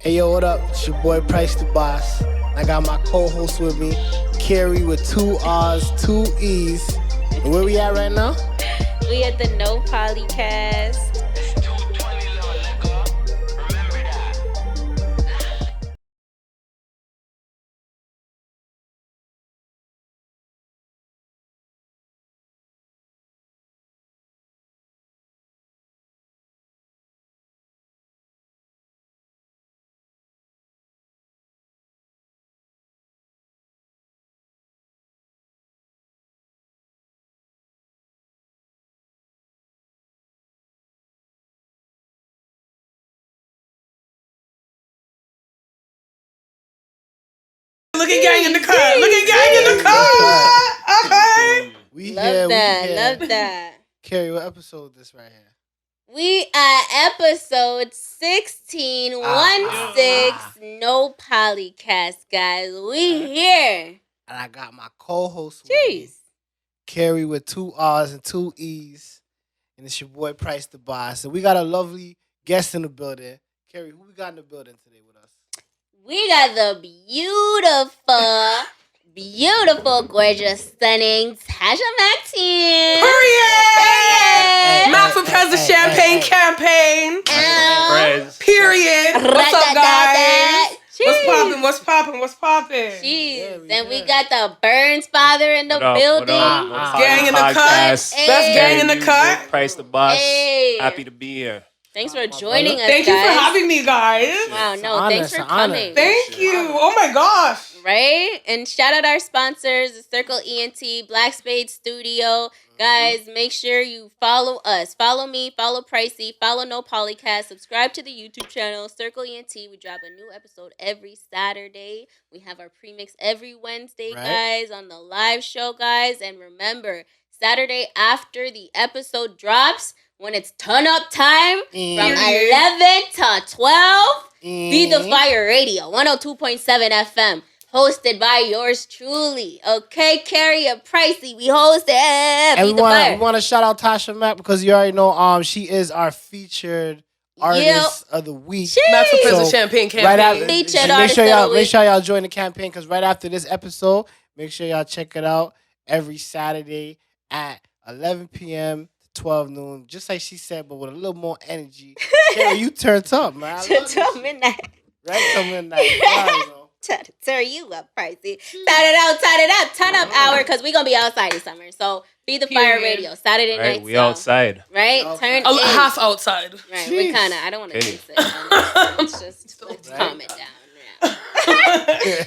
Hey yo, what up? It's your boy Price the Boss. I got my co-host with me, Carrie with 2 R's, 2 E's. And where we at right now? We at the No Poli-Cast. Look at gang in the car. Look at gang in the car. Okay. We Love here. that. Love that. Carrie, what episode is this right here? We at episode 16, 16, No Poli-Cast, guys. We here. And I got my co-host with me, Carrie with 2 R's and 2 E's. And it's your boy Price the Boss. And we got a lovely guest in the building. Carrie, who we got in the building today with us? We got the beautiful, gorgeous, stunning Tosha Macc10. Period. Mac for President Champagne campaign. Period. What's up, guys? What's poppin'? Jeez. And we got the Burns father in the building. Gang in the cut. That's gang in the cut. Price the Boss. Hey. Happy to be here. Thanks for joining us, Thank you for having me, guys. Wow, no, thanks for coming. Thank you. Oh my gosh. Right? And shout out our sponsors, the Circle ENT, Black Spade Studio. Guys, make sure you follow us. Follow me, follow Pricey, follow No Poli-Cast, subscribe to the YouTube channel, Circle ENT. We drop a new episode every Saturday. We have our premix every Wednesday, guys, on the live show, guys. And remember, Saturday after the episode drops, when it's turn-up time, from 11 to 12, Be the Fire Radio, 102.7 FM, hosted by yours truly. Okay, Carrie and Pricey, we host it. And we want to shout out Tosha Macc because you already know she is our featured artist of the week. Mac for President Champagne campaign. Make sure y'all join the campaign because right after this episode, make sure y'all check it out every Saturday at 11 p.m. 12 noon, just like she said, but with a little more energy. Carrie, you turned up, man. Till midnight. Right till midnight. Turn you up, Pricey. Turn up hour, because we're going to be outside this summer. So, Be the Fire Radio, Saturday night. We outside. Right? Turn in. Half outside. Right, we kind of, I don't want to jinx it. Let's just calm it down.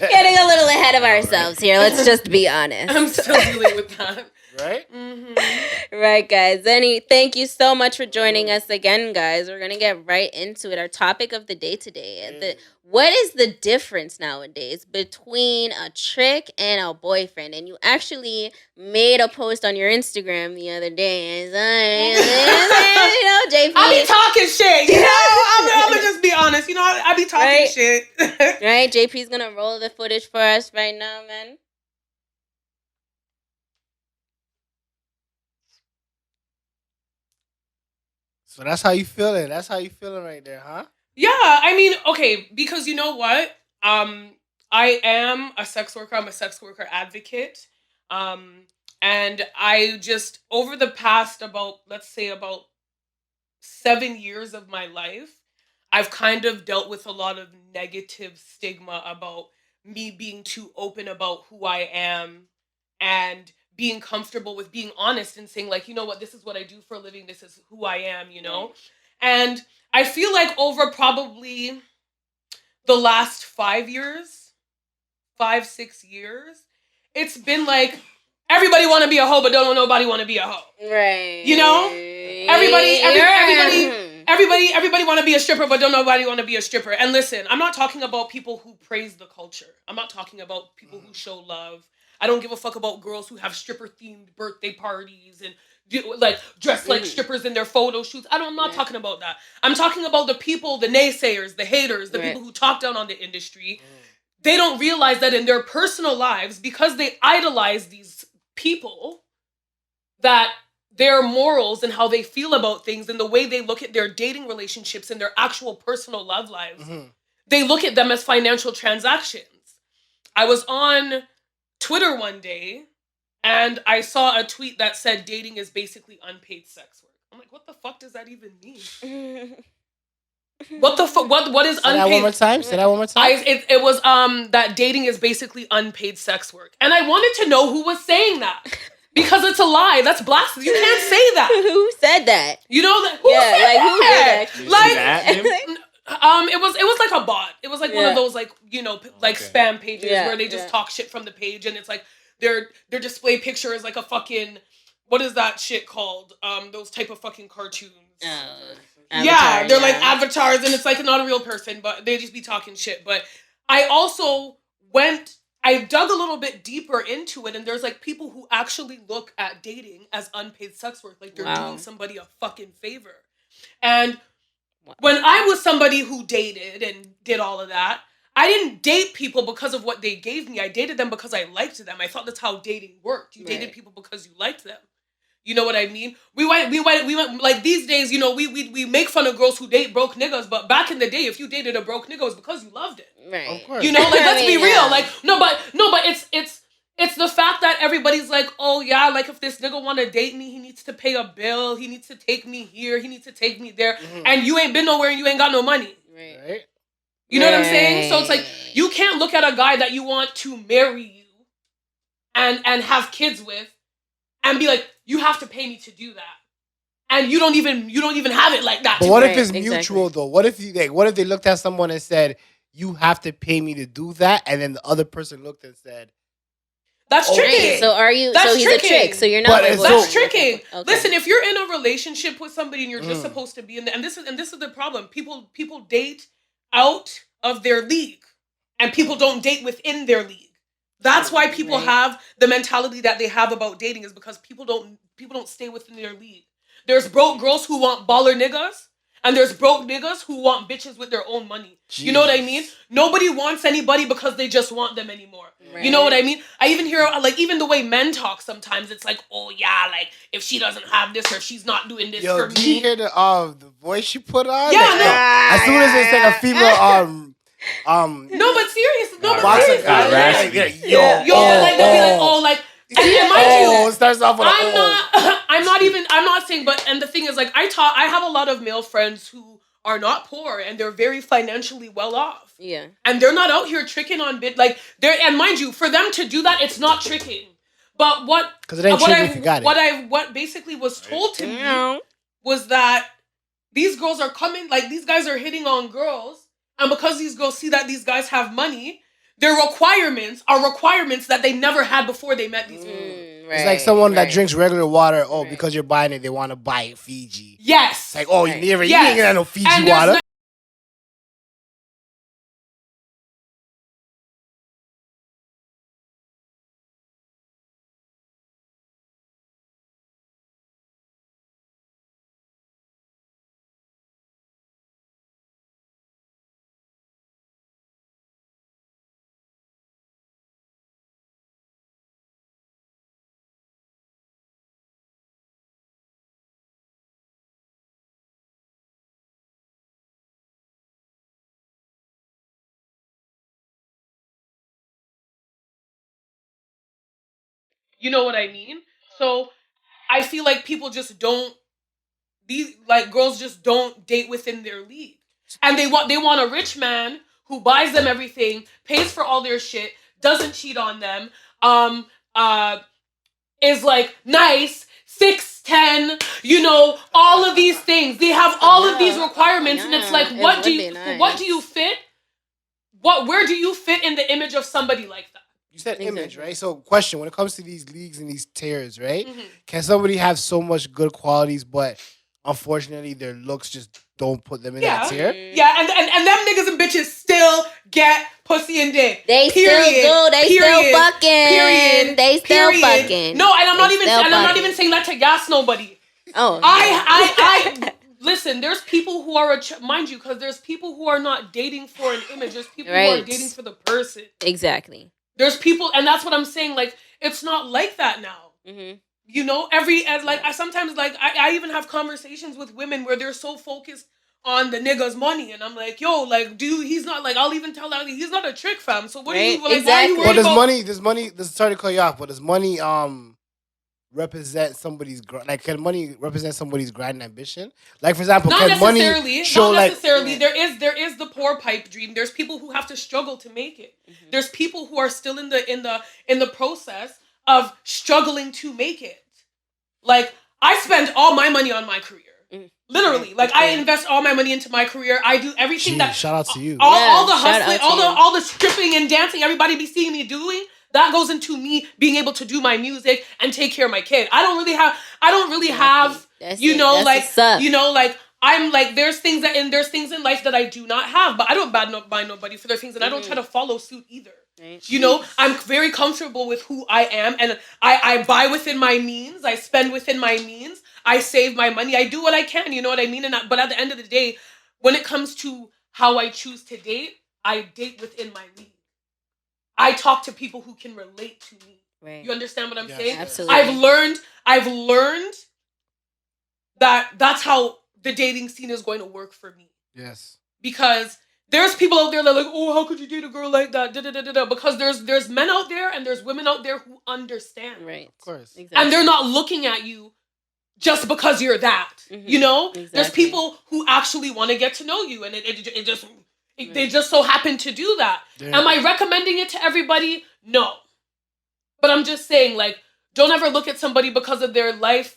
Getting a little ahead of ourselves here. Let's just be honest. I'm still dealing with that. Right? Mm-hmm. Right, guys. Thank you so much for joining us again, guys. We're going to get right into it. Our topic of the day today. What is the difference nowadays between a trick and a boyfriend? And you actually made a post on your Instagram the other day. JP. I be talking shit. I'm going to just be honest. I be talking shit. Right? JP's going to roll the footage for us right now, man. So that's how you feeling. That's how you feeling right there, huh? Yeah, I mean, okay, because you know what? I am a sex worker. I'm a sex worker advocate. And I just, over the past about 7 years of my life, I've kind of dealt with a lot of negative stigma about me being too open about who I am and being comfortable with being honest and saying, like, you know what, this is what I do for a living. This is who I am, you know? And I feel like over probably the last 5 years, 6 years, it's been like, everybody want to be a hoe, but don't nobody want to be a hoe. Right. You know? Everybody want to be a stripper, but don't nobody want to be a stripper. And listen, I'm not talking about people who praise the culture. I'm not talking about people who show love. I don't give a fuck about girls who have stripper-themed birthday parties and dress like strippers in their photo shoots. I'm not talking about that. I'm talking about the people, the naysayers, the haters, the people who talk down on the industry. They don't realize that in their personal lives, because they idolize these people, that their morals and how they feel about things and the way they look at their dating relationships and their actual personal love lives they look at them as financial transactions. I was on Twitter one day and I saw a tweet that said dating is basically unpaid sex work. I'm like, what the fuck does that even mean? What the fuck? What is unpaid? Say that one more time. Say that one more time. It was that dating is basically unpaid sex work, and I wanted to know who was saying that because it's a lie. That's blasphemy. You can't say that. Who said that? You know that? Who said like who did that? actually Like that? it was like a bot. It was like one of those like like spam pages where they just talk shit from the page, and it's like their display picture is like a fucking what is that shit called? Those type of fucking cartoons. Avatar, they're like avatars, and it's like not a real person, but they just be talking shit. But I also I dug a little bit deeper into it, and there's like people who actually look at dating as unpaid sex work, like they're doing somebody a fucking favor. And when I was somebody who dated and did all of that, I didn't date people because of what they gave me. I dated them because I liked them. I thought that's how dating worked. You dated people because you liked them. You know what I mean? We went like these days, we make fun of girls who date broke niggas, but back in the day, if you dated a broke nigga, it was because you loved it. Right. Of course. You know, like let's be real. Like but it's the fact that everybody's like, oh yeah, like if this nigga wanna date me, he needs to pay a bill, he needs to take me here, he needs to take me there, and you ain't been nowhere and you ain't got no money. Right. You know what I'm saying? So it's like you can't look at a guy that you want to marry you and have kids with and be like, you have to pay me to do that. And you don't even have it like that. But what if it's mutual though? What if they looked at someone and said, you have to pay me to do that, and then the other person looked and said, that's tricking. So are you? That's so he's tricking. a trick. So you're not. That's tricking. Okay. Listen, if you're in a relationship with somebody and you're just supposed to be in there, and this is the problem. People date out of their league, and people don't date within their league. That's why people have the mentality that they have about dating is because people don't stay within their league. There's broke girls who want baller niggas, and there's broke niggas who want bitches with their own money. Jeez. You know what I mean? Nobody wants anybody because they just want them anymore. Right. You know what I mean? I even hear, like, even the way men talk sometimes, it's like, oh yeah, like, if she doesn't have this or if she's not doing this for me. Do you hear the voice she put on? Yeah, as soon as it's like a female, no, but seriously, but like they'll be like, oh, like, and mind you, it starts off with I'm not saying, but, and the thing is, like, I have a lot of male friends who are not poor and they're very financially well off. Yeah. And they're not out here tricking on and mind you, for them to do that, it's not tricking. But what basically was told to me was that these girls are coming, like, these guys are hitting on girls, and because these girls see that these guys have money, their requirements are requirements that they never had before they met these people. It's like someone that drinks regular water. Oh, because you're buying it, they want to buy it Fiji. Yes. It's like, oh, you ain't getting no Fiji water. You know what I mean? So I feel like people just don't, girls just don't date within their league. And they want a rich man who buys them everything, pays for all their shit, doesn't cheat on them, is like nice, 6'10", all of these things. They have all of these requirements, and it's like, what do you fit? Where do you fit in the image of somebody like that? You said image, right? So, question, when it comes to these leagues and these tiers, right? Mm-hmm. Can somebody have so much good qualities, but unfortunately their looks just don't put them in that tier? Yeah, and them niggas and bitches still get pussy and dick. They still do. They still fucking. They still fucking. No, and I'm not even saying that to gas nobody. Oh. I listen, there's people who are, mind you, because there's people who are not dating for an image. There's people who are dating for the person. Exactly. There's people, and that's what I'm saying. Like, it's not like that now. Mm-hmm. I sometimes, like, I even have conversations with women where they're so focused on the nigga's money, and I'm like, yo, like, dude, he's not like. I'll even tell that he's not a trick, fam. So what are you like? Why are you Exactly. worried But about? does money? Sorry to cut you off, but does money represent somebody's like? Can money represent somebody's grand ambition? Like, for example, Not can money necessarily. show Not necessarily. Yeah. There is the poor pipe dream. There's people who have to struggle to make it. Mhm. There's people who are still in the process of struggling to make it. Like, I spend all my money on my career. Mm. Literally. Right. Like, I invest all my money into my career. I do everything Jeez, shout out to you. all the shout hustling, out to you. all the stripping and dancing everybody be seeing me doing, that goes into me being able to do my music and take care of my kid. I don't really have That's you it. know, That's like, what's up. you know, like, I'm like, there's things in life that I do not have, but I don't mind nobody for their things, and I don't try to follow suit either. Right. You know, I'm very comfortable with who I am, and I buy within my means, I spend within my means, I save my money, I do what I can, you know what I mean? But at the end of the day, when it comes to how I choose to date, I date within my means. I talk to people who can relate to me. Right. You understand what I'm saying? Absolutely. I've learned that that's how the dating scene is going to work for me. Yes. Because there's people out there that are like, oh, how could you date a girl like that? Da, da, da, da, da. Because there's men out there and there's women out there who understand. Right. Of course. Exactly. And they're not looking at you just because you're that. Mhm. You know? Exactly. There's people who actually want to get to know you, and they just so happen to do that. Yeah. Am I recommending it to everybody? No. But I'm just saying, like, don't ever look at somebody because of their life.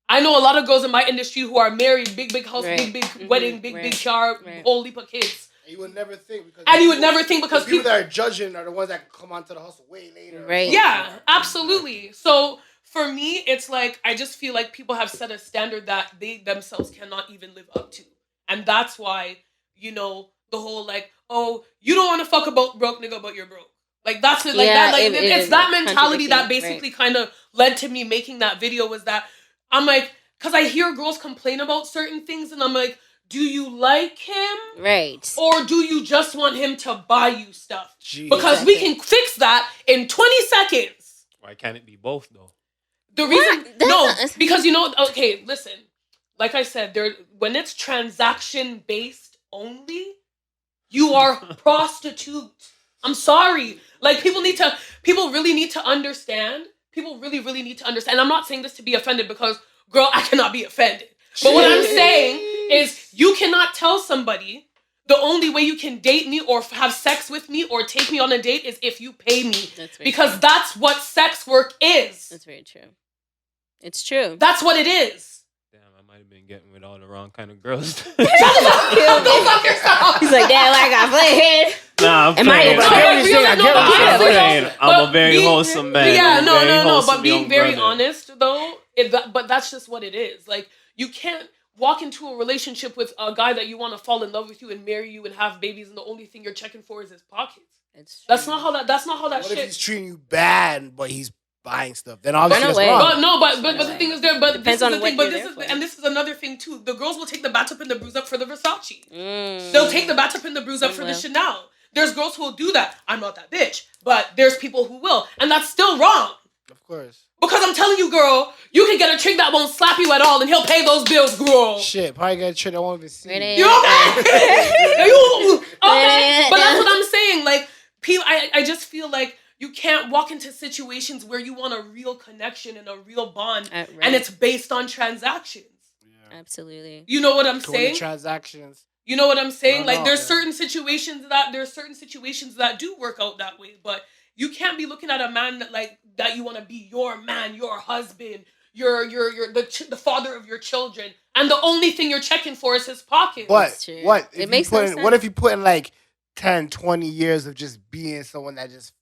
I know a lot of girls in my industry who are married, big house, Right. big wedding, big car, whole heap of kids. And you would never think because people that are judging are the ones that come onto the hustle way later. Right. Yeah, absolutely. So for me, it's like, I just feel like people have set a standard that they themselves cannot even live up to. And that's why, you know, the whole like, oh, you don't want to fuck about broke nigga, but you're broke. Like, that's it. Like, Yeah, that. Like, it it's is that mentality that contradicting, basically kind of led to me making that video. Was that I'm like, because I hear girls complain about certain things, and I'm like, do you like him? Right. Or do you just want him to buy you stuff? Jeez. Because we can fix that in 20 seconds. Why can't it be both though? The reason, That's no, not- because okay, listen. Like I said, when it's transaction based only, you are prostitute. I'm sorry. Like, people really need to understand. People really, really need to understand. I'm not saying this to be offended because, girl, I cannot be offended. But what I'm saying is, you cannot tell somebody the only way you can date me or have sex with me or take me on a date is if you pay me. That's very Because true. that's what sex work is. That's very true. It's true. That's what it is. Damn, I might have been getting with all the wrong kind of girls. Go fuck yourself. He's like, damn, I got played. Nah, I'm Am I playing. a I get what you're saying. I get what you're I'm saying. saying, I'm a very wholesome man. Yeah, I'm a no. very wholesome But being young very brother. honest, though, but that's just what it is. Like, you can't walk into a relationship with a guy that you want to fall in love with you and marry you and have babies, and the only thing you're checking for is his pockets. It's true. That's not how that What if shit. he's treating you bad, but he's buying stuff? Then obviously Run that's away. wrong. But the thing is there. But Depends this is on the what thing. But you're this there is for. and this is another thing too. The girls will take the bat up and the bruise up for the Versace. Mm. They'll take the bat up and the bruise up for the Well. Chanel. There's girls who will do that. I'm not that bitch, but there's people who will, and that's still wrong. Of course. Because I'm telling you, girl, you can get a trick that won't slap you at all, and he'll pay those bills, girl. Shit, probably got a trick I won't even see. Right You okay? You okay? But that's what I'm saying. Like, people, I just feel like you can't walk into situations where you want a real connection and a real bond, Right. and it's based on transactions. Yeah. Absolutely. You know what I'm Going to saying? transactions. You know what I'm saying? No, Like, no, there's yeah. certain situations that do work out that way, but you can't be looking at a man that you want to be your man, your husband, the father of your children, and the only thing you're checking for is his pocket. But That's true. what It if makes you no put in, sense. what if you put in like 10, 20 years of just being someone that just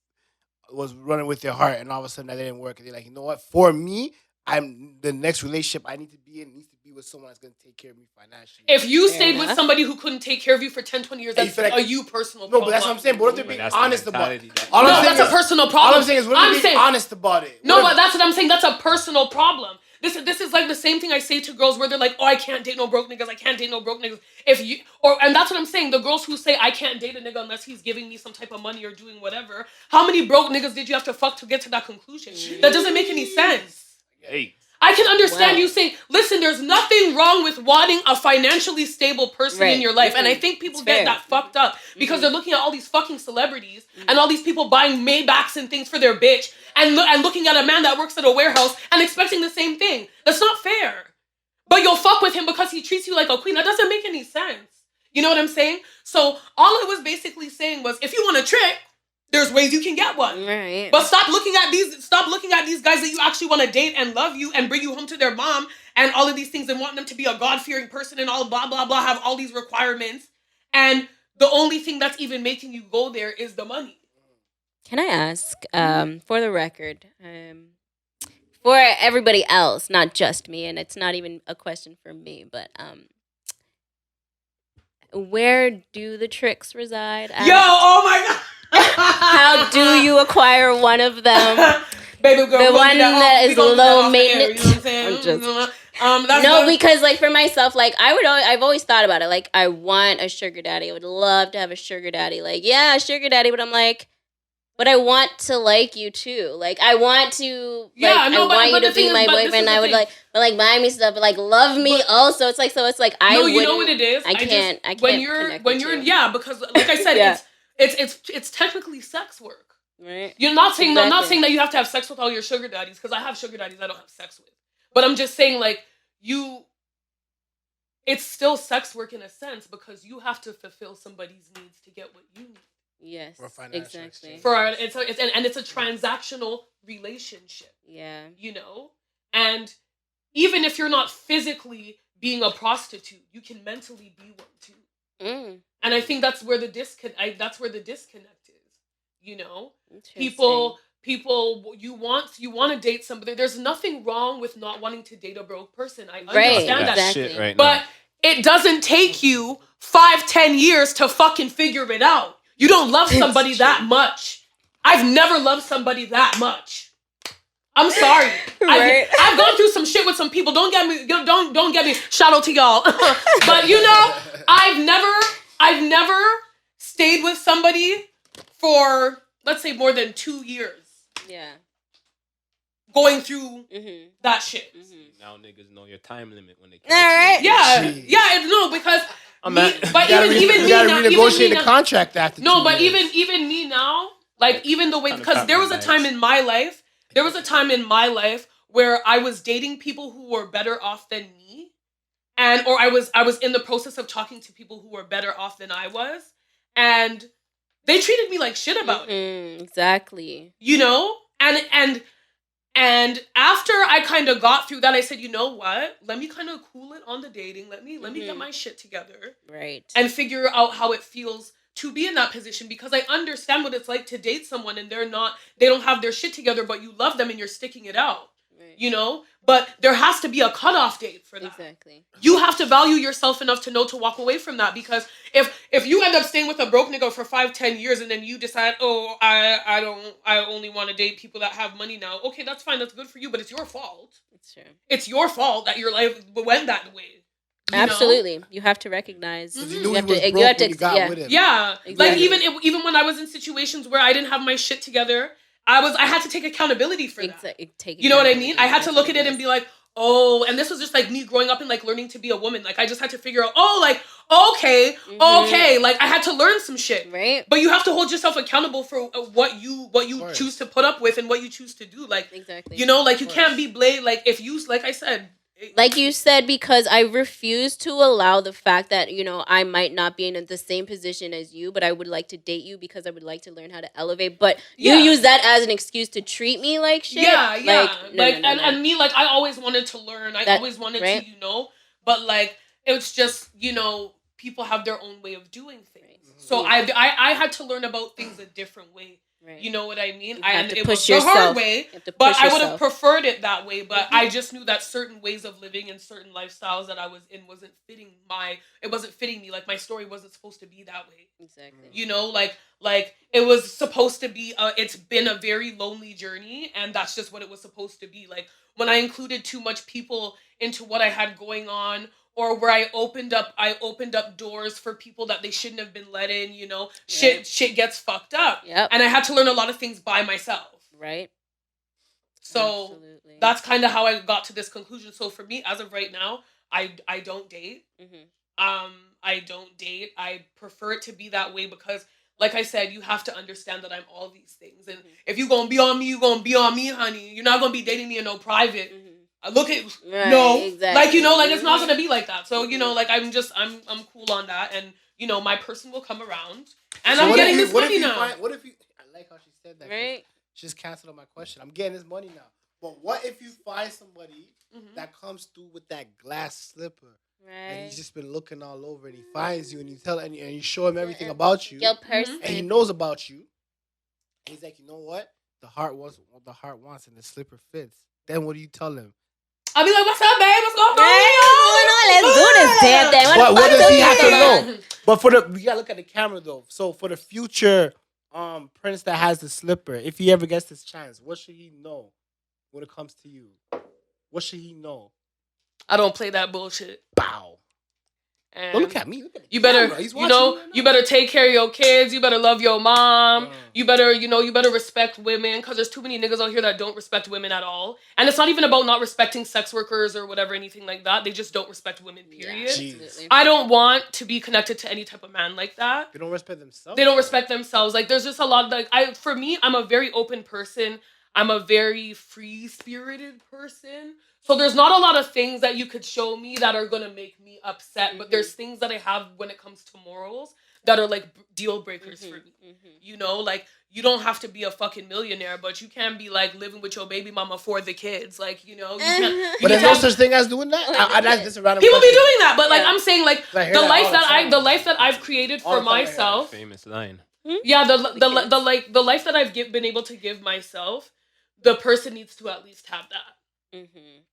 was running with your heart, and all of a sudden that didn't work, and you're like, you know what? For me, I'm the next relationship I need to be in needs to be with someone that's gonna take care of me financially. If you Fair stayed with enough. somebody who couldn't take care of you for 10, 20 years, And you that's feel like- a you personal no, problem. but that's what I'm saying. But what if they're But being that's the honest about it? mentality that- All No, I'm saying that's a is- personal All problem. I'm saying is, what if I'm they're being saying- honest about it? No, What but if- that's what I'm saying. That's a personal problem. This is like the same thing I say to girls where they're like, "Oh, I can't date no broke niggas. I can't date no broke niggas." And that's what I'm saying. The girls who say I can't date a nigga unless he's giving me some type of money or doing whatever. How many broke niggas did you have to fuck to get to that conclusion? That doesn't make any sense. Hey, I can understand you saying, listen, there's nothing wrong with wanting a financially stable person in your life. And I think people get that fucked up because they're looking at all these fucking celebrities and all these people buying Maybachs and things for their bitch and looking at a man that works at a warehouse and expecting the same thing. That's not fair. But you'll fuck with him because he treats you like a queen. That doesn't make any sense. You know what I'm saying? So all I was basically saying was, if you want a trick, there's ways you can get one. Right. But stop looking at these guys that you actually want to date and love you and bring you home to their mom and all of these things and want them to be a God-fearing person and all blah, blah, blah, have all these requirements. And the only thing that's even making you go there is the money. Can I ask, for the record, for everybody else, not just me, and it's not even a question for me, but where do the tricks reside? Yo, oh my God. How do you acquire one of them? Baby girl, the one that is low maintenance. You know what I'm saying? No, because like for myself, like I've always thought about it. Like I want a sugar daddy. I would love to have a sugar daddy. Like yeah, sugar daddy, but I'm like, but I want to like you too. Like I want to. Like, I want you to be my boyfriend. I would like buy me stuff, but like love me also. It's like so. It's like I. No, you know what it is. I can't. When you're because like I said, it's technically sex work. Right. You're not saying I'm not saying that you have to have sex with all your sugar daddies because I have sugar daddies I don't have sex with. But I'm just saying like it's still sex work in a sense because you have to fulfill somebody's needs to get what you need. Yes. Exactly. It's a transactional relationship. Yeah. You know? And even if you're not physically being a prostitute, you can mentally be one too. And I think that's where the disconnect is. You know? People you want to date somebody. There's nothing wrong with not wanting to date a broke person. I understand that exactly. shit right but now. it doesn't take you 5-10 years to fucking figure it out. You don't love somebody that much. I've never loved somebody that much. I'm sorry. Right. I've gone through some shit with some people. Don't get me. Shout out to y'all. But you know, I've never stayed with somebody for let's say more than 2 years. Yeah. Going through that shit. Now niggas know your time limit when they All right. Yeah. No, because you gotta renegotiate the contract after. No, 2 but years. even me now, like even the way because there was a time in my life. There was a time in my life where I was dating people who were better off than me, or I was in the process of talking to people who were better off than I was, and they treated me like shit about it. Exactly. You know, and after I kind of got through that, I said, you know what? Let me kind of cool it on the dating. Let me get my shit together, right, and figure out how it feels to be in that position because I understand what it's like to date someone and they don't have their shit together, but you love them and you're sticking it out, you know? But there has to be a cutoff date for that. Exactly. You have to value yourself enough to know to walk away from that because if you end up staying with a broke nigga for 5-10 years and then you decide, oh, I only want to date people that have money now. Okay, that's fine. That's good for you, but it's your fault. It's true. It's your fault that your life went that way. Absolutely, you have to recognize. You have to got with him. Yeah, exactly. Like even when I was in situations where I didn't have my shit together, I had to take accountability for that. You know what I mean? I had to look at it and be like, oh, and this was just like me growing up and like learning to be a woman. Like I just had to figure out, oh, like okay, like I had to learn some shit. Right. But you have to hold yourself accountable for what you choose to put up with and what you choose to do. Like exactly. You know, like you can't be blamed. Like if you, like I said. Like you said, because I refuse to allow the fact that, you know, I might not be in the same position as you, but I would like to date you because I would like to learn how to elevate. But you use that as an excuse to treat me like shit. Yeah. No. And me, like, I always wanted to learn. I always wanted to, you know, but like, it's just, you know, people have their own way of doing things. Right. So I had to learn about things a different way. Right. You know what I mean? It was the hard way, but I would have preferred it that way. But I just knew that certain ways of living and certain lifestyles that I was in wasn't fitting me. Like my story wasn't supposed to be that way. Exactly. You know, like it was supposed to be. It's been a very lonely journey, and that's just what it was supposed to be. Like when I included too much people into what I had going on. Or where I opened up doors for people that they shouldn't have been let in, you know. Shit gets fucked up. Yep. And I had to learn a lot of things by myself. Right. So Absolutely. that's kind of how I got to this conclusion. So for me, as of right now, I don't date. I don't date. I prefer it to be that way because, like I said, you have to understand that I'm all these things. And if you gonna be on me, you gonna be on me, honey. You're not gonna be dating me in no private. Look at no, exactly. like, you know, like it's not gonna be like that. So you know, like I'm cool on that, and you know, my person will come around, and So I'm what getting if you, this what if money you now. find, what if you? I like how she said that. 'Cause Right. she just canceled on my question. I'm getting this money now. But what if you find somebody that comes through with that glass slipper, and Right. he's just been looking all over, and he finds you, and you tell, and you show him everything about you, Your person. and he knows about you. And he's like, you know what? The heart wants what the heart wants, and the slipper fits. Then what do you tell him? I'll be like, what's up, babe? What's going on? Right, what's going on? Let's do this damn thing. What does he have to know? know? But for the, we gotta look at the camera though. So for the future prince that has the slipper, if he ever gets this chance, what should he know when it comes to you? What should he know? I don't play that bullshit. Bow. And Don't look at me. Look at the you camera. better, He's you watching know, me right you now. better take care of your kids. You better love your mom. You better, you know, you better respect women because there's too many niggas out here that don't respect women at all. And it's not even about not respecting sex workers or whatever, anything like that. They just don't respect women, period. Absolutely. I don't want to be connected to any type of man like that. They don't respect themselves. They don't respect themselves. Like, there's just a lot, like, for me, I'm a very open person. I'm a very free-spirited person. So there's not a lot of things that you could show me that are going to make me upset. But there's things that I have when it comes to morals that are, like, deal breakers for me. You know, like, you don't have to be a fucking millionaire, but you can be, like, living with your baby mama for the kids. Like, you know, you can't... But there's no such thing as doing that. That's a random People be question. doing that, but, like, I'm saying, like, I hear the that life all that the time. the life that I've created All for the time I hear that. myself... Famous line. Yeah, the life that I've been able to give myself, the person needs to at least have that.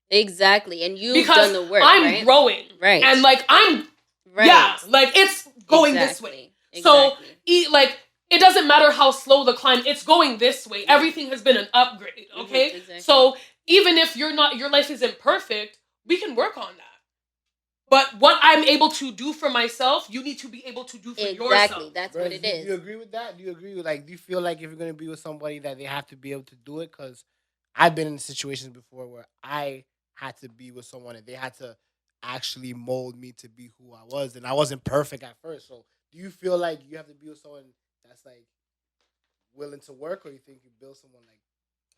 Exactly, and you've Because done the work. I'm right? growing, Right. And like I'm, Right. yeah, like it's going this way. Exactly. So like it doesn't matter how slow the climb, it's going this way. Everything has been an upgrade. Okay, exactly. So even if your life isn't perfect, we can work on that. But what I'm able to do for myself, you need to be able to do for yourself. Exactly, that's Bro, what it is. Do you agree with that? Do you agree with, like, do you feel like if you're gonna be with somebody that they have to be able to do it? Because I've been in situations before where I had to be with someone and they had to actually mold me to be who I was, and I wasn't perfect at first. So do you feel like you have to be with someone that's like willing to work, or you think you build someone like?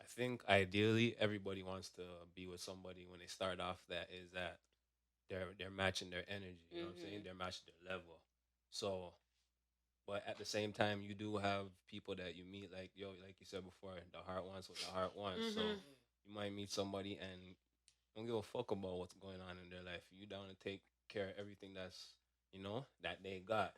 I think ideally everybody wants to be with somebody when they start off that they're matching their energy. You know what I'm saying? They're matching their level. So, but at the same time, you do have people that you meet, like like you said before, the heart wants what the heart wants. So you might meet somebody and don't give a fuck about what's going on in their life. You down to take care of everything that's that they got.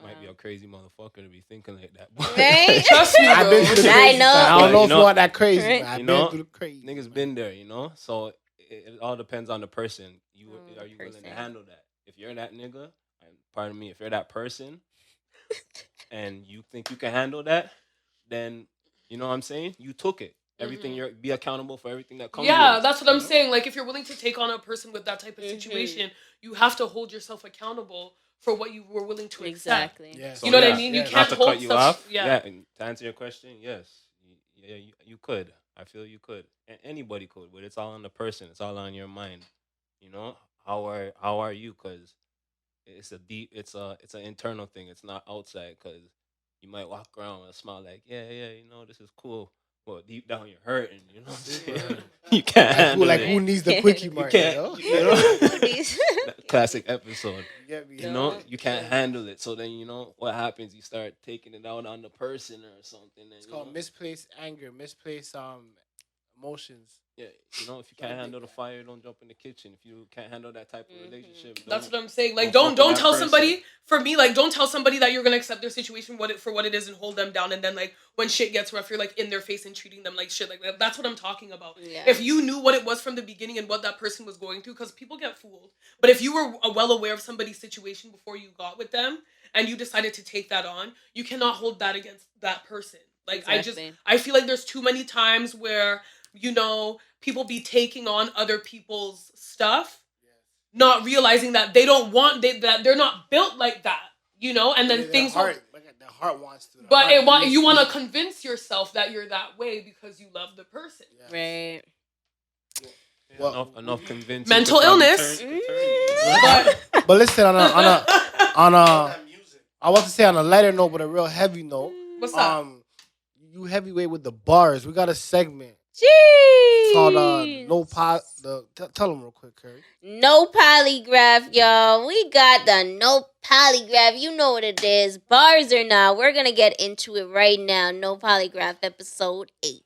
Might be a crazy motherfucker to be thinking like that. Right? Trust me, I've been through the I crazy know. side. I don't know if You you know- want that crazy. Right. But I've You been know, through the crazy. Niggas been there, So it all depends on the person. Are you willing person. to handle that? If you're that nigga, and pardon me, if you're that person, and you think you can handle that, then you know what I'm saying. You took it. Everything you're be accountable for everything that comes. Yeah, with it, that's what I'm saying. Like, if you're willing to take on a person with that type of situation, you have to hold yourself accountable for what you were willing to accept. Exactly. Yes. You know what I yeah, mean? You yes. can't Not to hold cut you stuff. off. Yeah. And to answer your question, yes, you could. I feel you could. Anybody could, but it's all on the person. It's all on your mind. You know how are you? Because it's an internal thing. It's not outside. Because you might walk around with a smile like, yeah, this is cool. Well, deep down you're hurting. You know what I'm saying? You can't Like, handle like it. who needs the quickie You mark? can't. Yo? You know? That classic episode. You get me? You know, you can't handle it. So then, what happens? You start taking it out on the person or something. And, It's called misplaced anger, misplaced emotions. Yeah, if you can't handle the fire, don't jump in the kitchen. If you can't handle that type of relationship, That's don't- what I'm saying. Like, don't don't fuck with tell that somebody. For me, like, don't tell somebody that you're gonna accept their situation for what it is and hold them down. And then, like, when shit gets rough, you're like in their face and treating them like shit. Like that. That's what I'm talking about. Yeah. If you knew what it was from the beginning and what that person was going through, because people get fooled. But if you were well aware of somebody's situation before you got with them and you decided to take that on, you cannot hold that against that person. Like, Exactly. I feel like there's too many times where people be taking on other people's stuff, not realizing that they don't want that they're not built like that, and then Their things heart, Their heart wants to. But you want to convince yourself that you're that way because you love the person. Yes. Right. Well, enough convincing. Mental illness. But listen, on a I want to say on a lighter note, but a real heavy note. What's up? You heavyweight with the bars. We got a segment. Jeez. Called tell them real quick, Curry. No polygraph, y'all. We got the no polygraph. You know what it is. Bars or not. We're going to get into it right now. No polygraph episode 8.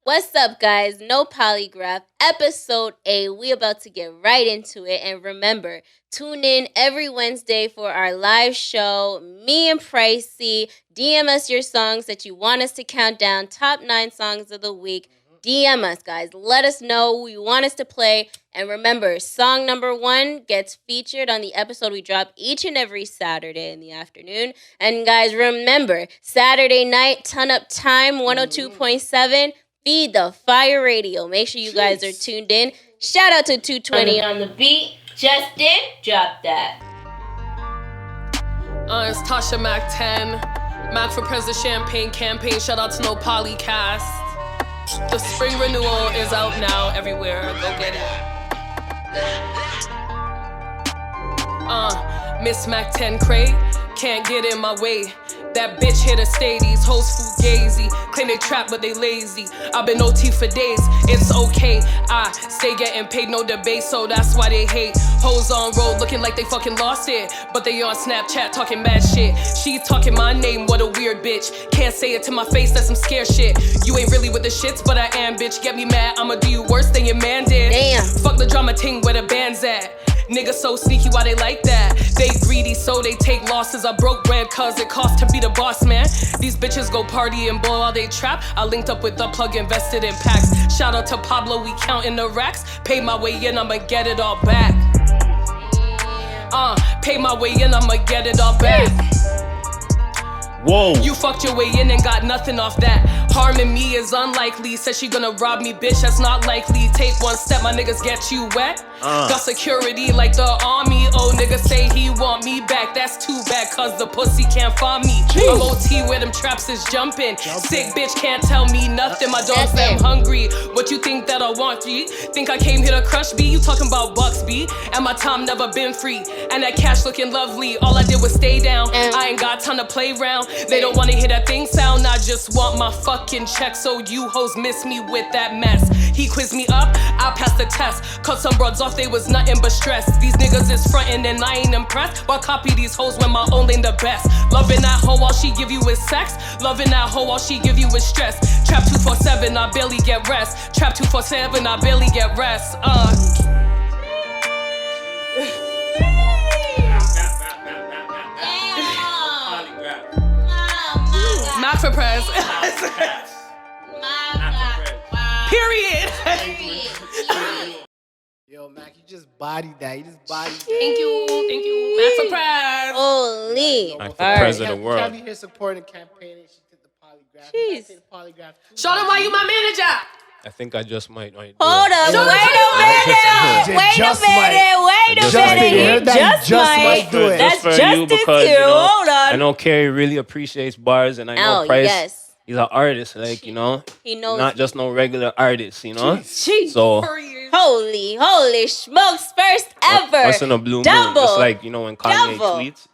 What's up, guys? No polygraph episode 8. We about to get right into it. And remember, tune in every Wednesday for our live show. Me and Pricey. DM us your songs that you want us to count down. Top 9 songs of the week. DM us, guys. Let us know who you want us to play. And remember, song number 1 gets featured on the episode we drop each and every Saturday in the afternoon. And guys, remember, Saturday night, Ton Up Time, 102.7, Feed the Fire Radio. Make sure you guys are tuned in. Shout out to 220 on the beat. Justin, drop that. It's Tosha Macc10. Mac for President Champagne campaign. Shout out to No Poli-Cast. The spring renewal is out now everywhere. Go get it. Miss Mac10 crate. Can't get in my way. That bitch hit a stay, these hoes fugazi. Claim they trap, but they lazy. I've been OT for days, it's okay. I stay getting paid, no debate, so that's why they hate. Hoes on road looking like they fucking lost it, but they on Snapchat talking mad shit. She talking my name, what a weird bitch. Can't say it to my face, that's some scare shit. You ain't really with the shits, but I am, bitch. Get me mad, I'ma do you worse than your man did. Damn. Fuck the drama ting where the band's at. Niggas so sneaky, why they like that? They greedy, so they take losses. I broke bread, cause it costs to be the boss, man. These bitches go party and ball while they trap. I linked up with the plug, invested in packs. Shout out to Pablo, we counting the racks. Pay my way in, I'ma get it all back. Pay my way in, I'ma get it all back. Whoa. You fucked your way in and got nothing off that. Harming me is unlikely. Said she gonna rob me, bitch, that's not likely. Take one step, my niggas get you wet. Got security like the army. Oh, nigga say he want me back. That's too bad, cause the pussy can't find me. I'm OT where them traps is jumping. Sick bitch can't tell me nothing. My dogs them hungry. What you think that I want, G? Think I came here to crush B? You talking about bucks, B? And my time never been free. And that cash looking lovely. All I did was stay down. I ain't got time to play around. They don't wanna hear that thing sound. I just want my fucking check. So you hoes miss me with that mess. He quizzed me up, I passed the test. Cut some broads off, they was nothing but stress. These niggas is frontin' and I ain't impressed. But copy these hoes when my own ain't the best. Loving that hoe all she give you is sex. Loving that hoe all she give you is stress. Trap 247, I barely get rest. Trap 247, I barely get rest. Not for press. Period. Yo, Mac, you just bodied that. You just bodied that. Thank you. Mac for press. Holy. Mac for president of the world. Have you here supporting the campaign and she did the polygraph. Jeez. The polygraph. Show them why you my manager. I think I just might do Hold it. up. Wait a minute. Just might do it. That's for just you because you. Hold on. I know Carrie really appreciates bars, and I know Price. Yes. He's an artist, like, you know, He knows. not just no regular artist, you know. Jeez. So Holy smokes! First ever. once in a blue moon, Double. just like, you know, when Kanye Double. tweets.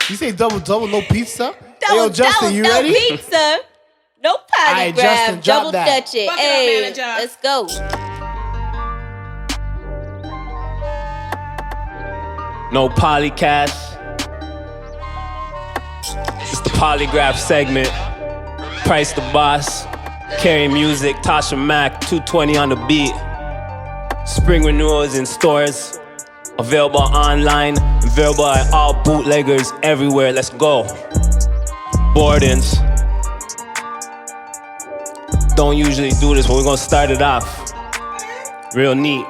You say double, no pizza? Double, Yo, Justin, you ready? No pizza. No Alright, polygraph. Justin, drop Double that. touch it. Fuck it up, Hey, manager. let's go. No Poli-Cast. It's the polygraph segment. Price the boss. Carry music. Tosha Macc, 220 on the beat. Spring renewals in stores. Available online. Available at all bootleggers everywhere. Let's go. Boardings. Don't usually do this, but we're gonna start it off real neat.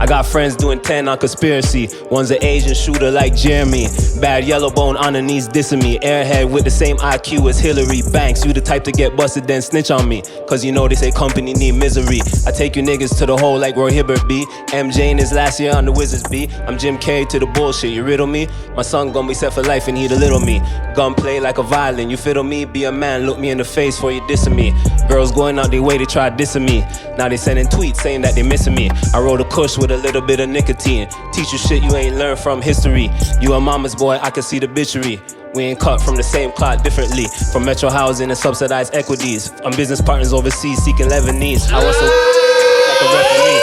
I got friends doing 10 on conspiracy. One's an Asian shooter like Jeremy. Bad yellow bone on her knees dissing me. Airhead with the same IQ as Hillary Banks. You the type to get busted then snitch on me. Cause you know they say company need misery. I take you niggas to the hole like Roy Hibbert B. MJ in his last year on the Wizards B. I'm Jim Carrey to the bullshit, you riddle me? My son gonna be set for life and he the little me. Gunplay like a violin, you fiddle me? Be a man, look me in the face before you dissing me. Girls going out their way to try dissing me. Now they sending tweets saying that they missing me. I roll a kush with a little bit of nicotine. Teach you shit you ain't learned from history. You a mama's boy, I can see the bitchery. We ain't cut from the same cloth differently. From metro housing and subsidized equities. I'm business partners overseas seeking Lebanese. I was so like a referee.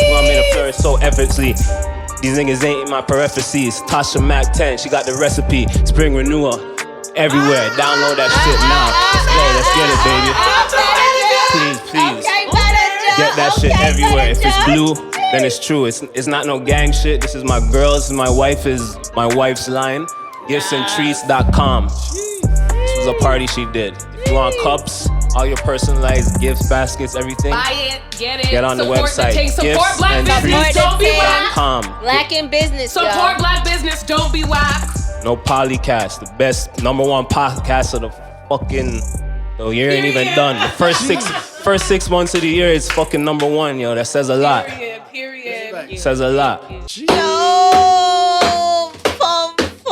You want me to flourish so effortlessly. These niggas ain't in my parentheses. Tosha Macc10, she got the recipe. Spring renewal everywhere. Download that shit now. Let's go, let's get it, baby. Please. Get that shit everywhere. If it's blue, then it's true. It's not no gang shit. This is my girls. My wife's line. Giftsandtreats.com. This was a party she did. If you want cups, all your personalized gifts, baskets, everything. Buy it, get it. Get on the website. Support black business. Don't be whack. Black in business. Support black business. Don't be whack. No Poli-Cast, the best #1 podcast of the fucking. The year ain't even done. The first 6 months of the year is fucking #1, yo. That says a lot. Period. It says a lot.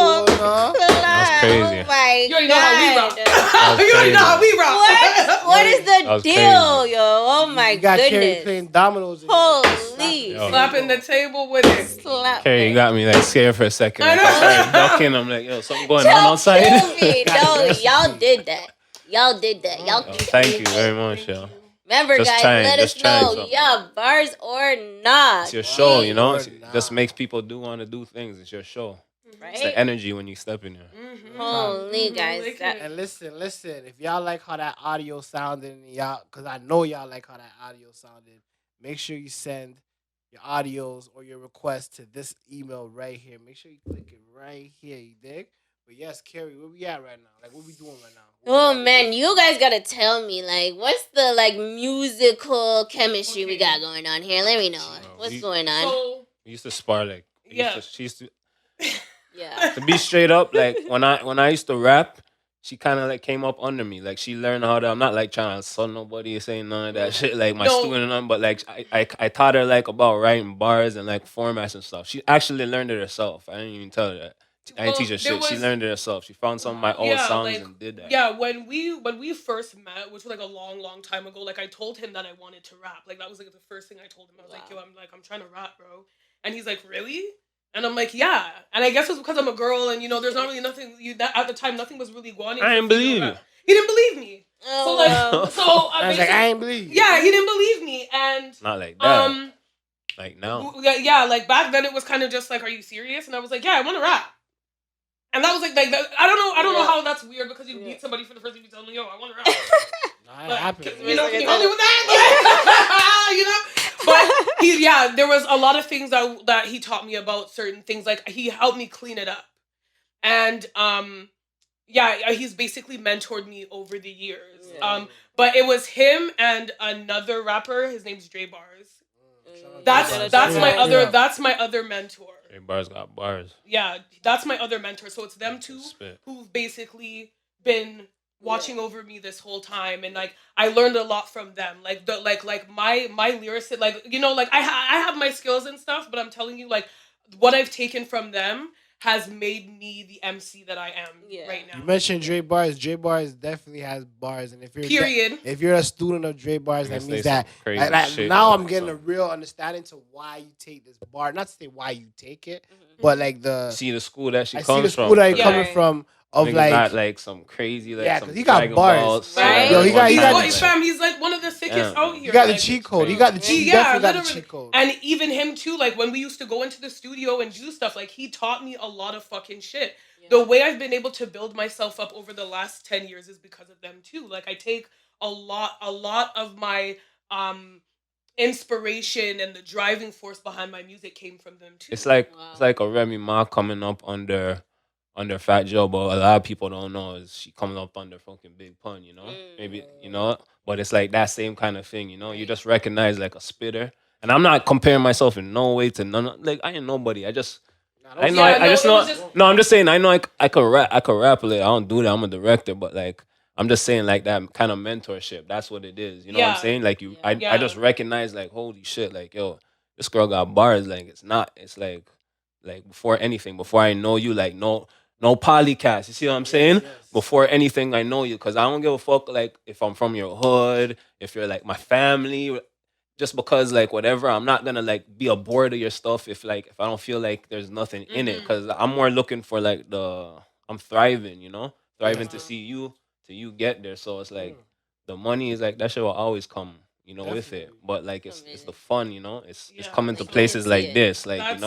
That's crazy. Oh my You already know how we rock. God. You already know how we rock. What is the was deal, crazy. yo? Oh my You got Carrie goodness. playing dominoes. Holy. Yo. Slapping the table with it. Slap. Carrie, you got me like scared for a second. I know. I started ducking. I'm like, yo, something going Don't on outside. kill me. No, y'all did that. Y'all did that. Y'all. Yo, thank you very much, yo. Remember, Just guys, trying, let us just trying know. something. Yeah, bars or not. It's your show, you know. Word, It nah. just makes people want to do things. It's your show. It's the Right? energy when you step in there. Holy guys. Like That, And listen, if y'all like how that audio sounded, and y'all, cause I know y'all like how that audio sounded, make sure you send your audios or your requests to this email right here. Make sure you click it right here, you dig? But yes, Carrie, where we at right now? Like, what we doing right now? oh man, you guys gotta tell me, like, what's the like musical chemistry we got going on here? Let me know. What's going on? So, We used to spar like. Yeah. She used to. Yeah. To be straight up, like when I used to rap, she kind of like came up under me. Like she learned how to. I'm not like trying to son nobody or saying none of that shit. Like my No. student and none, but like I taught her like about writing bars and like formats and stuff. She actually learned it herself. I didn't even tell her that. I didn't teach her there shit. She was- learned it herself. She found some of my old Yeah, songs like, and did that. yeah, when we first met, which was like a long time ago, like I told him that I wanted to rap. Like that was like the first thing I told him. I was like, yo, I'm trying to rap, bro. And he's like, really? And I'm like, yeah. And I guess it's because I'm a girl, and you know, there's not really nothing. That at the time, nothing was really going. I didn't believe you. He didn't believe me. Oh, So like, wow. I was like, I ain't believe you. yeah, he didn't believe me, and Not like that. Like now. yeah, like back then it was kind of just like, are you serious? And I was like, yeah, I want to rap. And that was like that, I don't know how that's weird because you meet somebody for the first time, you tell them, yo, I want to rap. Nah, it But, happened. you know, can you help me with that? You know? But there was a lot of things that he taught me about certain things. Like he helped me clean it up. And he's basically mentored me over the years. Yeah. But it was him and another rapper, his name's Dre Bars. That's my other mentor. Hey, bars got bars. Yeah, that's my other mentor. So it's them two Spit. who've basically been watching over me this whole time, and like I learned a lot from them. Like my lyrics, like you know, like I have my skills and stuff, but I'm telling you, like what I've taken from them has made me the MC that I am right now. You mentioned Dre Bars. Dre Bars definitely has bars, and if you're if you're a student of Dre Bars, that means that now I'm getting a real understanding to why you take this bar. Not to say why you take it, but like see the school that she I comes see the from. school that you're coming from. Of Nigga like, not like some crazy, like some because he got Dragon bars. Balls, Right? Yo, he got He's like one of the sickest out here. He got the like, cheat code. He got the cheat. Yeah, Definitely got the literally. cheat code. And even him too. Like when we used to go into the studio and do stuff, like he taught me a lot of fucking shit. Yeah. The way I've been able to build myself up over the last 10 years is because of them too. Like I take a lot of my inspiration and the driving force behind my music came from them too. It's like a Remy Ma coming up under Fat Joe, but a lot of people don't know is she coming up under fucking Big Pun, you know? Maybe, you know? But it's like that same kind of thing, you know? You just recognize like a spitter And I'm not comparing myself in no way to none. Like I ain't nobody. I know. Yeah, I just it know. was just- No, I'm just saying. I know. I could rap. I could rap. Like, I don't do that. I'm a director, but like, I'm just saying, like that kind of mentorship. That's what it is. You know what I'm Yeah. saying? Like you, I Yeah. just recognize, like, holy shit, like yo, this girl got bars. Like it's not. It's like before anything, before I know you, like no Poli-Cast. You see what I'm saying? yes. Before anything, I know you, cause I don't give a fuck. Like if I'm from your hood, if you're like my family, just because like whatever, I'm not gonna like be a board of your stuff if I don't feel like there's nothing in it, because I'm more looking for like I'm thriving, thriving to see you till you get there. So it's like the money is like that shit will always come, with it. Definitely. But like it's the fun, it's Yeah. coming to Like, you places can see like it. this, like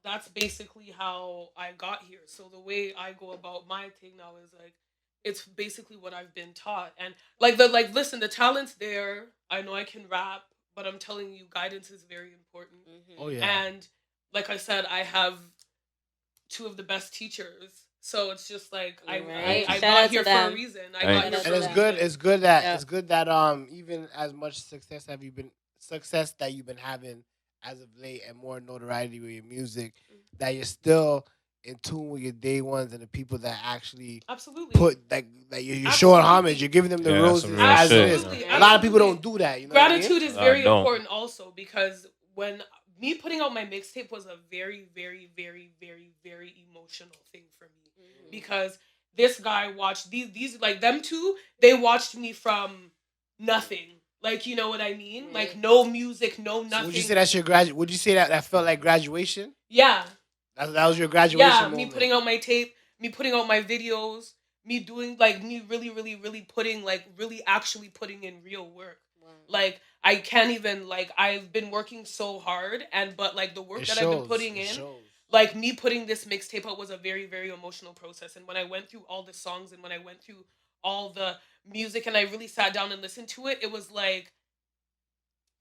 That's basically how I got here. So the way I go about my thing now is like it's basically what I've been taught. And listen, the talent's there. I know I can rap, but I'm telling you, guidance is very important. Oh yeah. And like I said, I have two of the best teachers. So it's just like I Shout out got to here for them. a reason. I Thanks. got here for And a it's reason. good. It's good that Yeah. even as much success that you've been having as of late, and more notoriety with your music, that you're still in tune with your day ones and the people that actually Absolutely. put like that you're showing Absolutely. homage. You're giving them the Yeah, that's roses some real as shit, it is. Absolutely. A lot of people Absolutely. don't do that. You know what I mean? Gratitude is I very don't. important also, because when me putting out my mixtape was a very, very, very, very, very emotional thing for me, because this guy watched these like them two. They watched me from nothing. Like, you know what I mean? Right. Like no music, no nothing. So would you say that's your graduate? Would you say that felt like graduation? Yeah, That was your graduation yeah. moment. Me putting out my tape, me putting out my videos, me doing like me really, really, really putting like really actually putting in real work. Wow. Like I can't even like I've been working so hard, but like the work It that I've been shows. putting It in, shows. like me putting this mixtape out was a very, very emotional process. And when I went through all the songs and when I went through all the music and I really sat down and listened to it, it was like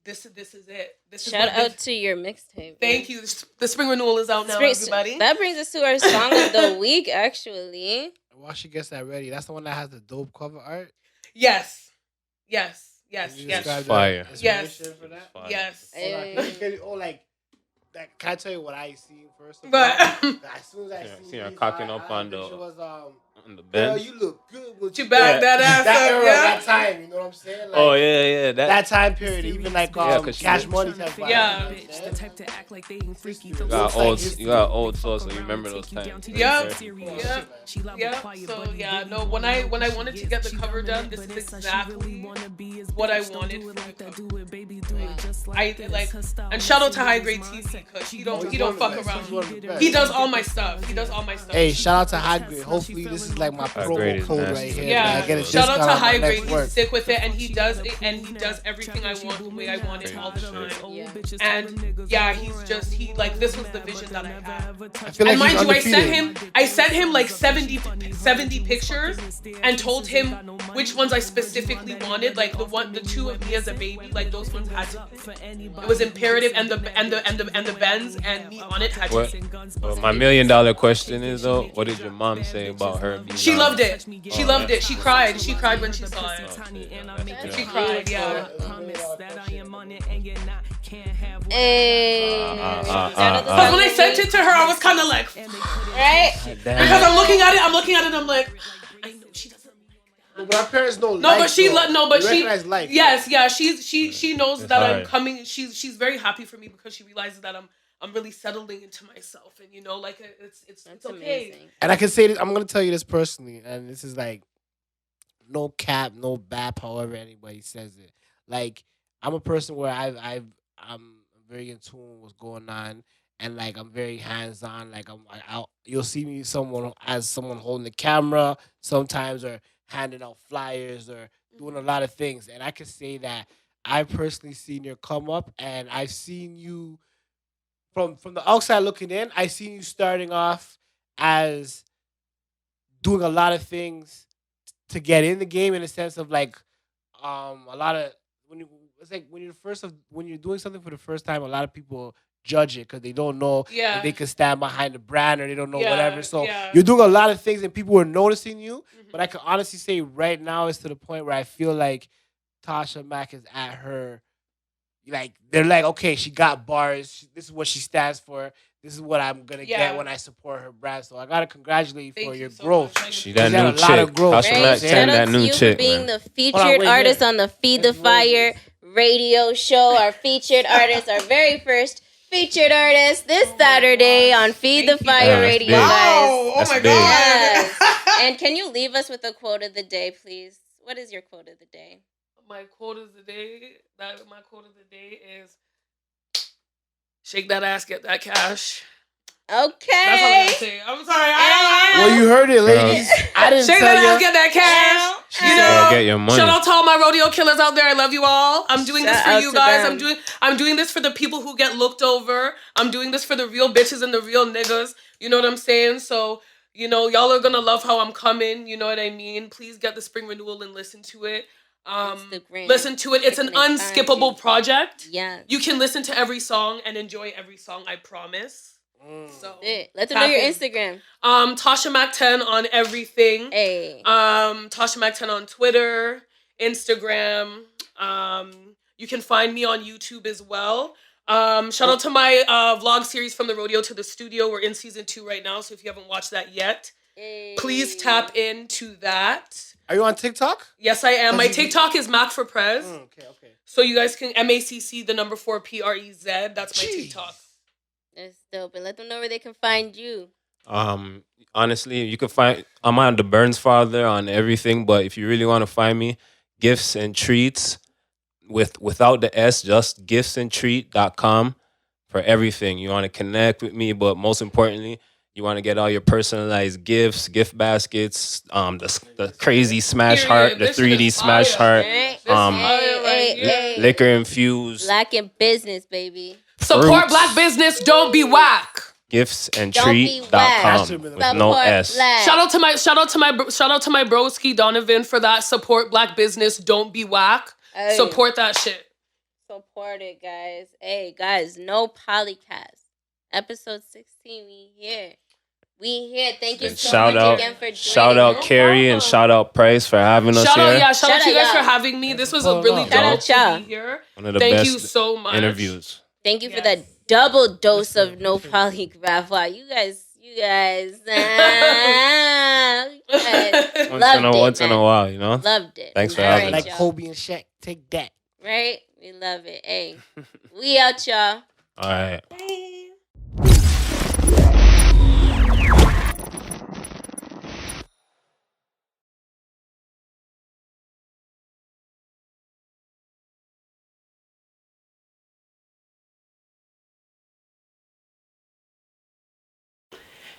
this is it. This Shout is out to your mixtape. Thank you. The spring renewal is out now, Spring- everybody. That brings us to our song of the week, actually. While she gets that ready, that's the one that has the dope cover art. Yes. Yes. Yes. Can you Yes. describe the Fire. Yes. inspiration for that? Fire. Yes. Hold on, like that. Can I tell you what I seen first? Of But all? As soon as I See her these, cocking all up I on the picture was on the girl, bench. you look good. With you back that ass that up, era, yeah. that time. You know what I'm saying? Like, Oh yeah, that time period, even like Yeah, 'cause she Cash look- Money type vibe. Yeah. You know what I'm saying? You got old sauce, so you remember those times. Yeah. Yeah. Yeah. So yeah, no. When I wanted to get the cover done, this is exactly what I wanted for the cover. I like, and shout out to High Grade TV, because he don't fuck around. He does all my stuff. He does all my stuff. Hey, shout out to High Grade. Hopefully, this is like my High promo Grade is code nasty. right here. Yeah, Man. I get a shout out discount to on my High next Grade. work. He stick with it, and he does it, and he does everything I want the way I want it all the time. Yeah. And yeah, he like this was the vision that I had. I feel like And mind he's you, undefeated. I sent him like 70 pictures and told him which ones I specifically wanted, like the two of me as a baby, like those ones had to be. It was imperative, and the Benz and me on it had to What? be. Well, my $1 million question is though, what did your mom say about her being She on loved it? it. She loved it. She cried. She cried when she saw it. That's She good. cried, yeah. Hey. Because when I sent it to her, I was kind of like, Right? because I'm looking at it, I'm like, I know she doesn't. But our parents know No, life, but she though. They she recognize life. yes, yeah, she knows It's that I'm hard. coming. She's very happy for me because she realizes that I'm really settling into myself, and like it's That's okay. amazing. And I can say this. I'm gonna tell you this personally, and this is like no cap, no bap. However anybody says it, like I'm a person where I'm very in tune with what's going on, and like I'm very hands on. Like you'll see me someone holding the camera sometimes, or handing out flyers, or doing a lot of things. And I can say that I've personally seen your come up, and I've seen you from the outside looking in. I seen you starting off as doing a lot of things to get in the game, in a sense of like a lot of it's like when you're doing something for the first time, a lot of people judge it because they don't know Yeah. if they can stand behind the brand, or they don't know Yeah, whatever. So yeah. you're doing a lot of things and people are noticing you. But I can honestly say right now it's to the point where I feel like Tosha Macc is at her, like they're like, okay, she got bars. This is what she stands for. This is what I'm gonna get when I support her brand. So I gotta congratulate you for your growth. She that had new a lot of chick. growth. Tasha Right? Macc10, Shout out that to new you chick, for being man. the featured wait artist here. on the Feed Let's the roll Fire this. radio show. Our featured artist, our very first featured artist this Saturday on Feed the Fire Damn, that's Radio, big. guys. Oh That's my big. god. Yes. And can you leave us with a quote of the day, please? What is your quote of the day? My quote of the day. My quote of the day is shake that ass, get that cash. Okay. That's all I gotta say. I'm sorry. Well, you heard it, ladies. I didn't Shake tell that ass, you. get that cash. You Girl, know, get your money. shout out to all my rodeo killers out there. I love you all. I'm doing this Shout for out you to guys. them. I'm doing this for the people who get looked over. I'm doing this for the real bitches and the real niggas. You know what I'm saying? So, you know, y'all are gonna love how I'm coming. You know what I mean? Please get the spring renewal and listen to it. Instagram. Listen to it. It's an They can find unskippable you. project. Yeah. You can listen to every song and enjoy every song. I promise. So Let them know your tap in. Instagram. Tasha Macc10 on everything. Hey. Tasha Macc10 on Twitter, Instagram. You can find me on YouTube as well. Shout out to my vlog series from the rodeo to the studio. We're in season 2 right now, so if you haven't watched that yet, please tap into that. Are you on TikTok? Yes, I am. My TikTok is Mac for Prez. Okay. So you guys can MACC 4 PREZ. That's my TikTok. That's dope. And let them know where they can find you. Honestly, you can find I'm on the Burns Father on everything, but if you really want to find me, Gifts and Treats without the S, just giftsandtreat.com for everything. You want to connect with me, but most importantly, you want to get all your personalized gifts, gift baskets, the crazy smash heart, the 3D smash heart, liquor infused, Black in business, baby. Support fruits. black business. Don't be whack. Giftsandtreat.com with no S. Shout out to my broski Donovan for that. Support black business. Don't be whack. Hey. Support that shit. Support it, guys. Hey, guys, no Poli-Cast. Episode 16, we here. Thank you so much again for joining. Shout out Carrie and shout out Price for having us here. Shout out you guys for having me. This was a really dope to be here. One of the Thank best you so much. interviews. Thank you for that double dose of no polygraph. Wow, you guys Once in a while, you know? Loved it. Thanks for having Like us. Kobe and Shaq. Take that. Right? We love it. Hey, we out, y'all. All right.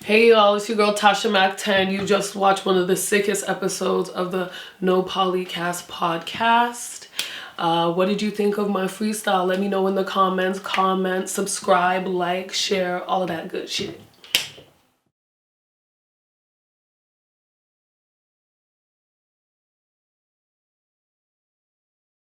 Hey y'all, it's your girl Tasha Macc10. You just watched one of the sickest episodes of the No Poli-Cast podcast. What did you think of my freestyle? Let me know in the comments. Comment, subscribe, like, share, all of that good shit.